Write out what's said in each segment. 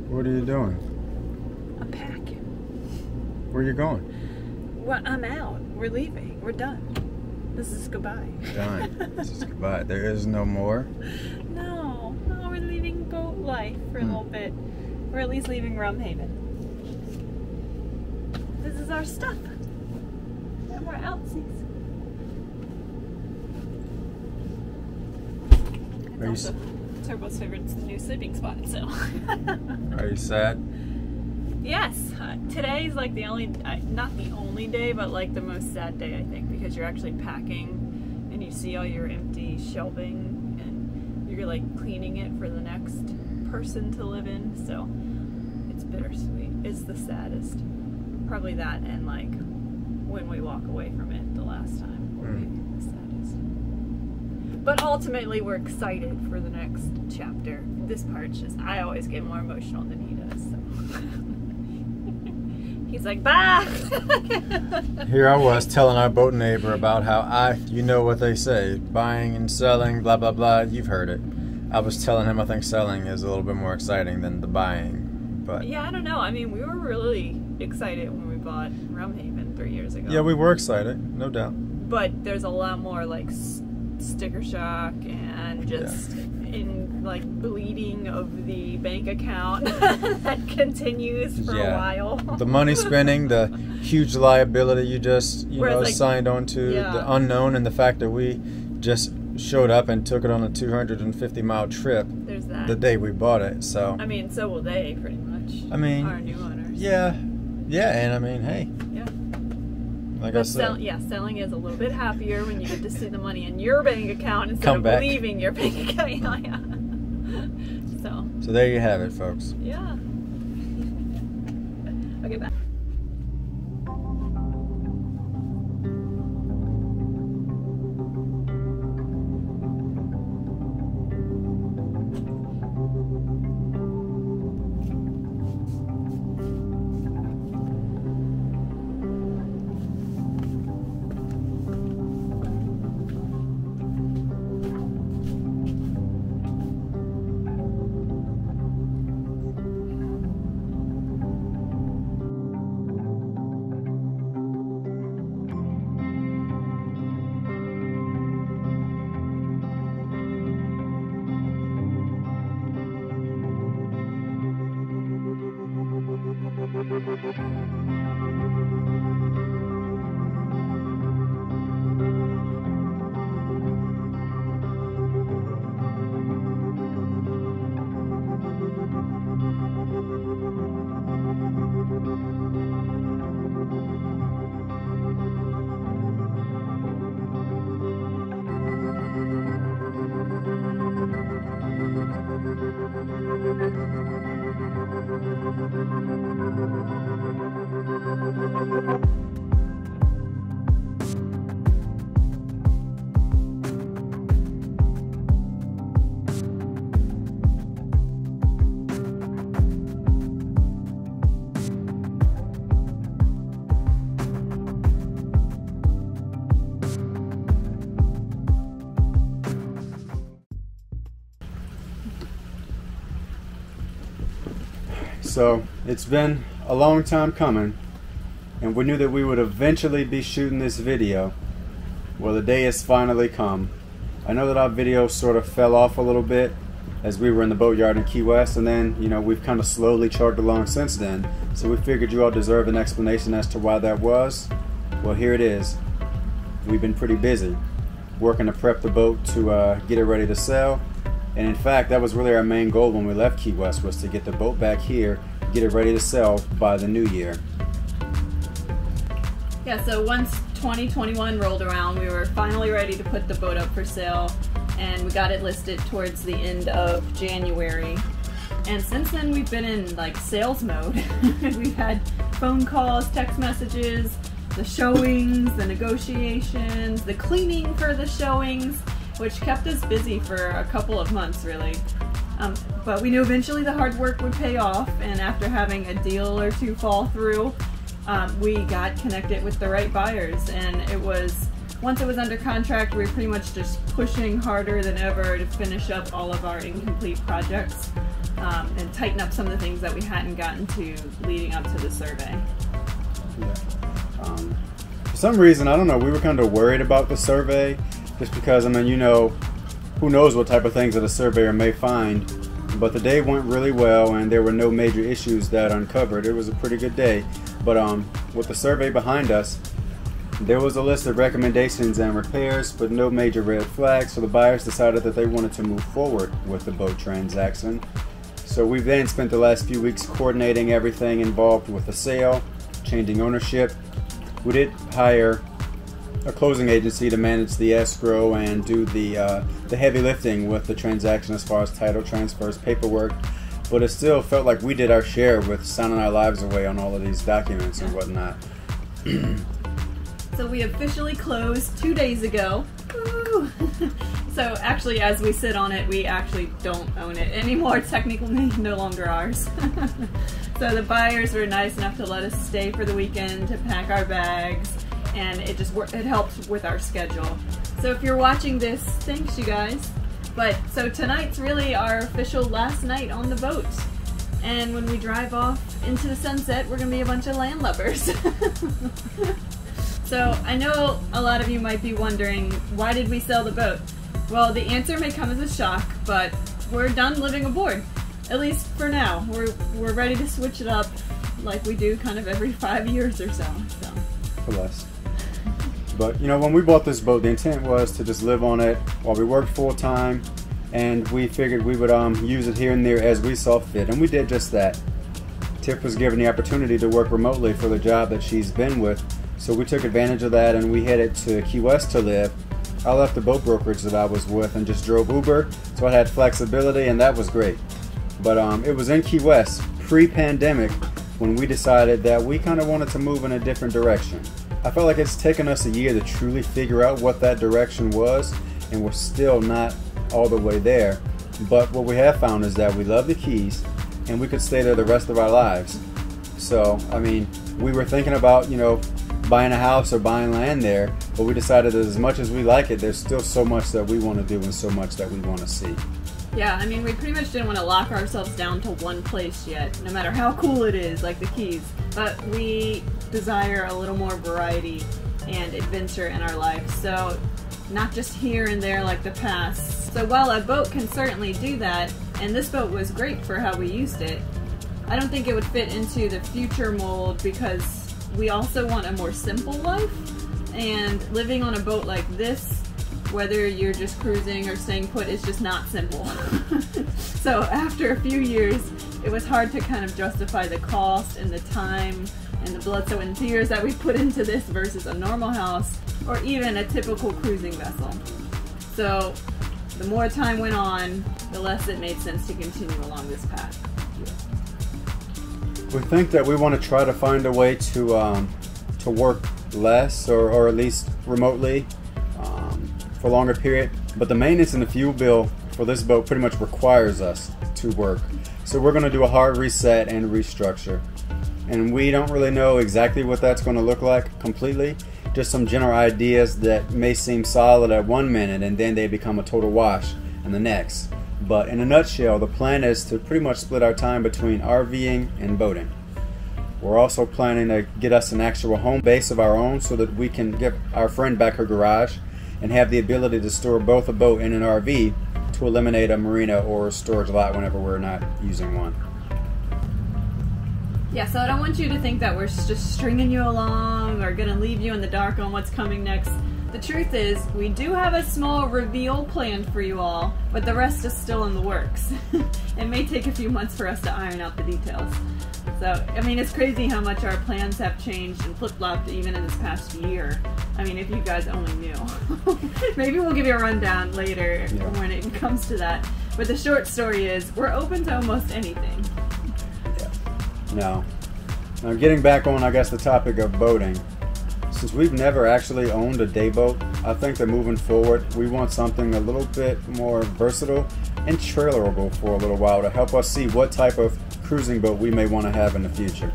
What are you doing? I'm packing. Where are you going? Well, I'm out. We're leaving. We're done. This is goodbye. Done. This is goodbye. There is no more. No, we're leaving boat life for a little bit. We're at least leaving Rumhaven. This is our stuff. And we're outsies. It's also Turbo's favorite new sleeping spot, so. Are you sad? Yes. Today's like the only, not the only day, but like the most sad day, I think, because you're actually packing and you see all your empty shelving and you're like cleaning it for the next person to live in, so it's bittersweet. It's the saddest. Probably that and like when we walk away from it the last time will be the saddest. But ultimately we're excited for the next chapter. This part's just, I always get more emotional than he does, so. He's like, bye! Here I was telling our boat neighbor about how you know what they say, buying and selling, blah, blah, blah, you've heard it. I was telling him I think selling is a little bit more exciting than the buying, but. Yeah, I don't know. I mean, we were really excited when we bought Rumhaven 3 years ago. Yeah, we were excited, no doubt. But there's a lot more like sticker shock and just in like bleeding of the bank account that continues for a while. The money spending, the huge liability you just like, signed on to, the unknown, and the fact that we just showed up and took it on a 250-mile trip. There's that. The day we bought it, so. I mean, so will they pretty much. I mean, our new owners. Yeah, and I mean, hey. Yeah. Like I said. Selling is a little bit happier when you get to see the money in your bank account instead of leaving your bank account. Yeah. So there you have it, folks. Yeah. Okay, bye. So it's been a long time coming, and we knew that we would eventually be shooting this video. Well, the day has finally come. I know that our video sort of fell off a little bit as we were in the boatyard in Key West, and then, you know, we've kind of slowly chugged along since then. So we figured you all deserve an explanation as to why that was. Well, here it is. We've been pretty busy working to prep the boat to get it ready to sell. And in fact, that was really our main goal when we left Key West, was to get the boat back here, get it ready to sell by the new year. Yeah, so once 2021 rolled around, we were finally ready to put the boat up for sale. and we got it listed towards the end of January. And since then we've been in like sales mode. We've had phone calls, text messages, the showings, the negotiations, the cleaning for the showings, which kept us busy for a couple of months really. But we knew eventually the hard work would pay off, and after having a deal or two fall through, we got connected with the right buyers, and once it was under contract, we were pretty much just pushing harder than ever to finish up all of our incomplete projects and tighten up some of the things that we hadn't gotten to leading up to the survey. Yeah. For some reason, I don't know, we were kind of worried about the survey, just because, I mean, you know, who knows what type of things that a surveyor may find. But the day went really well, and there were no major issues that uncovered. It was a pretty good day. But with the survey behind us, there was a list of recommendations and repairs, but no major red flags. So the buyers decided that they wanted to move forward with the boat transaction. So we've then spent the last few weeks coordinating everything involved with the sale, changing ownership. We did hire a closing agency to manage the escrow and do the heavy lifting with the transaction as far as title transfers, paperwork, but it still felt like we did our share with signing our lives away on all of these documents and whatnot. So we officially closed 2 days ago. Woo! So actually, as we sit on it, we actually don't own it anymore. Technically no longer ours. So the buyers were nice enough to let us stay for the weekend to pack our bags, and it helped with our schedule. So if you're watching this, thanks you guys. But so tonight's really our official last night on the boat. And when we drive off into the sunset, we're gonna be a bunch of landlubbers. So I know a lot of you might be wondering, why did we sell the boat? Well, the answer may come as a shock, but we're done living aboard. At least for now. We're ready to switch it up like we do kind of every 5 years or so. For less. But you know, when we bought this boat, the intent was to just live on it while we worked full time, and we figured we would use it here and there as we saw fit, and we did just that. Tiff was given the opportunity to work remotely for the job that she's been with, so we took advantage of that and we headed to Key West to live. I left the boat brokerage that I was with and just drove Uber, so I had flexibility, and that was great. But it was in Key West, pre-pandemic, when we decided that we kind of wanted to move in a different direction. I felt like it's taken us a year to truly figure out what that direction was, and we're still not all the way there. But what we have found is that we love the Keys, and we could stay there the rest of our lives. So, I mean, we were thinking about, you know, buying a house or buying land there, but we decided that as much as we like it, there's still so much that we want to do and so much that we want to see. Yeah, I mean, we pretty much didn't want to lock ourselves down to one place yet, no matter how cool it is, like the Keys. But we desire a little more variety and adventure in our life, so not just here and there like the past. So while a boat can certainly do that, and this boat was great for how we used it, I don't think it would fit into the future mold, because we also want a more simple life, and living on a boat like this, whether you're just cruising or staying put, is just not simple. So after a few years, it was hard to kind of justify the cost and the time and the blood, sweat, and tears that we put into this versus a normal house or even a typical cruising vessel. So the more time went on, the less it made sense to continue along this path. We think that we want to try to find a way to work less or at least remotely for a longer period, but the maintenance and the fuel bill for this boat pretty much requires us to work. So we're going to do a hard reset and restructure, and we don't really know exactly what that's going to look like completely, just some general ideas that may seem solid at one minute and then they become a total wash in the next. But in a nutshell, the plan is to pretty much split our time between RVing and boating. We're also planning to get us an actual home base of our own so that we can give our friend back her garage and have the ability to store both a boat and an RV to eliminate a marina or a storage lot whenever we're not using one. Yeah, so I don't want you to think that we're just stringing you along or gonna leave you in the dark on what's coming next. The truth is, we do have a small reveal planned for you all, but the rest is still in the works. It may take a few months for us to iron out the details. So, I mean, it's crazy how much our plans have changed and flip-flopped even in this past year. I mean, if you guys only knew. Maybe we'll give you a rundown later when it comes to that. But the short story is, we're open to almost anything. Yeah. Now getting back on, I guess, the topic of boating. Since we've never actually owned a day boat, I think that moving forward, we want something a little bit more versatile and trailerable for a little while to help us see what type of cruising boat we may want to have in the future.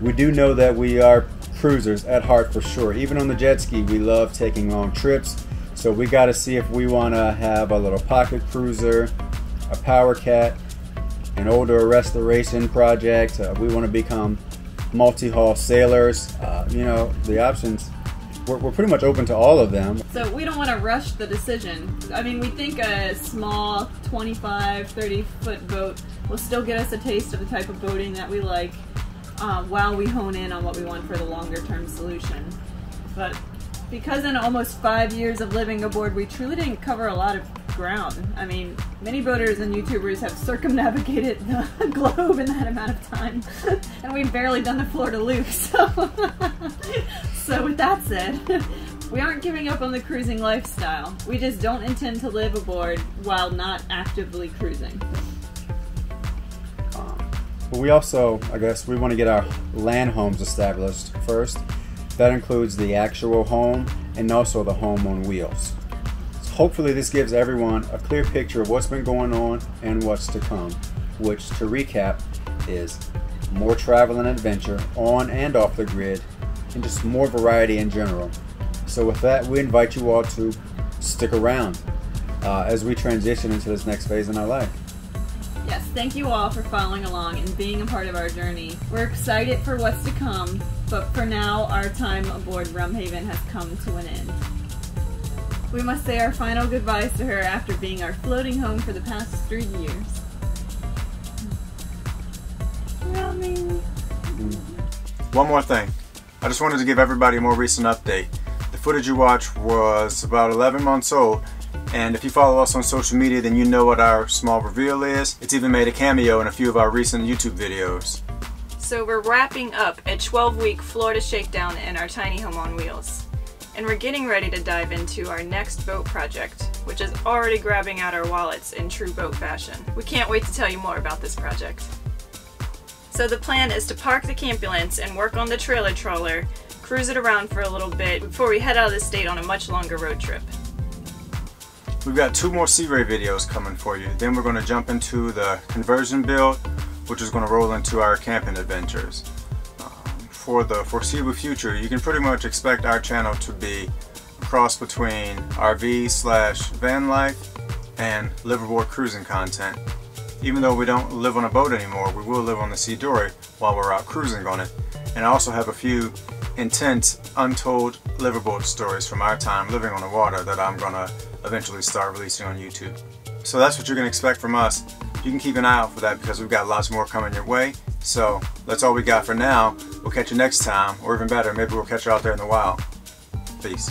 We do know that we are cruisers at heart for sure. Even on the jet ski, we love taking long trips. So we got to see if we want to have a little pocket cruiser, a power cat, an older restoration project. We want to become multi-hull sailors. You know, the options, we're pretty much open to all of them. So we don't want to rush the decision. I mean, we think a small 25, 30-foot boat will still get us a taste of the type of boating that we like while we hone in on what we want for the longer-term solution. But because in almost 5 years of living aboard, we truly didn't cover a lot of ground. I mean, many boaters and YouTubers have circumnavigated the globe in that amount of time, and we've barely done the Florida loop. So with that said, we aren't giving up on the cruising lifestyle. We just don't intend to live aboard while not actively cruising. But we also, I guess, we want to get our land homes established first. That includes the actual home and also the home on wheels. Hopefully this gives everyone a clear picture of what's been going on and what's to come, which, to recap, is more travel and adventure on and off the grid, and just more variety in general. So with that, we invite you all to stick around as we transition into this next phase in our life. Yes, thank you all for following along and being a part of our journey. We're excited for what's to come, but for now, our time aboard Rumhaven has come to an end. We must say our final goodbyes to her after being our floating home for the past 3 years. One more thing. I just wanted to give everybody a more recent update. The footage you watched was about 11 months old, and if you follow us on social media, then you know what our small reveal is. It's even made a cameo in a few of our recent YouTube videos. So we're wrapping up a 12-week Florida shakedown in our tiny home on wheels. And we're getting ready to dive into our next boat project, which is already grabbing out our wallets in true boat fashion. We can't wait to tell you more about this project. So the plan is to park the Campulance and work on the trailer trawler, cruise it around for a little bit before we head out of the state on a much longer road trip. We've got 2 more Sea Ray videos coming for you. Then we're going to jump into the conversion build, which is going to roll into our camping adventures. For the foreseeable future, you can pretty much expect our channel to be a cross between RV/van life and liveaboard cruising content. Even though we don't live on a boat anymore, we will live on the Sea Dory while we're out cruising on it. And I also have a few intense, untold liveaboard stories from our time living on the water that I'm going to eventually start releasing on YouTube. So that's what you're going to expect from us. You can keep an eye out for that because we've got lots more coming your way. So that's all we got for now. We'll catch you next time, or even better, maybe we'll catch you out there in the wild. Peace.